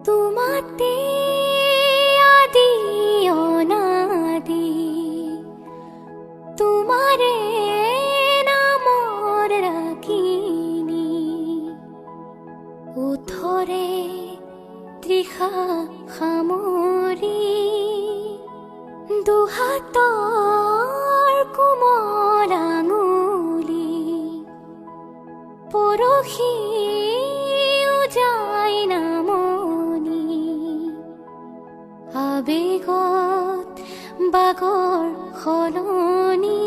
তোমাতে আদি অনাদি তোমাৰে নামৰ ৰাখিনি উঠৰে তৃষা সামৰি দুহাতৰ কোমল আঙুলি পৰহি যায় নামনি আবেগত বাগৰ সলনি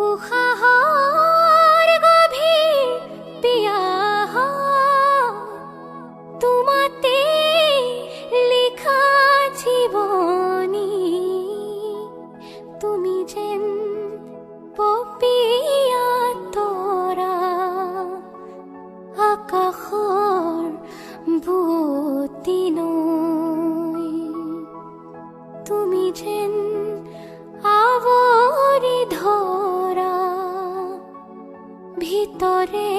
উশাহৰ গভীৰ পিয়াহ তোমাতে লিখা জীৱনী তুমি যেন পপীয়া তৰা আকাশৰ বুৱতী নৈ তুমি যেন আৱৰি ধৰা ভিতৰে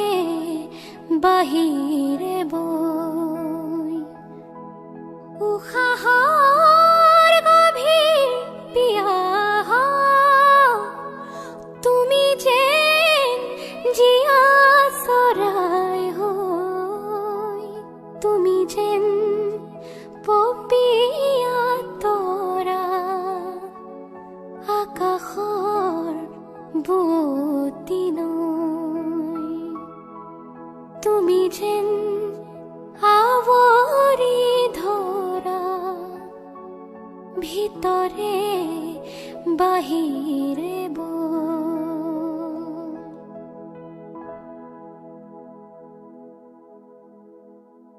বাহিৰে বৈ উশাহৰ গভীৰ পিয়াহ তুমি যেন জীয়া চৰাই হৈ তুমি যেন পপীয়া তৰা আকাশৰ বুৱতী নৈ তুমি যেন আৱৰি ধৰা ভিতৰে বাহিৰে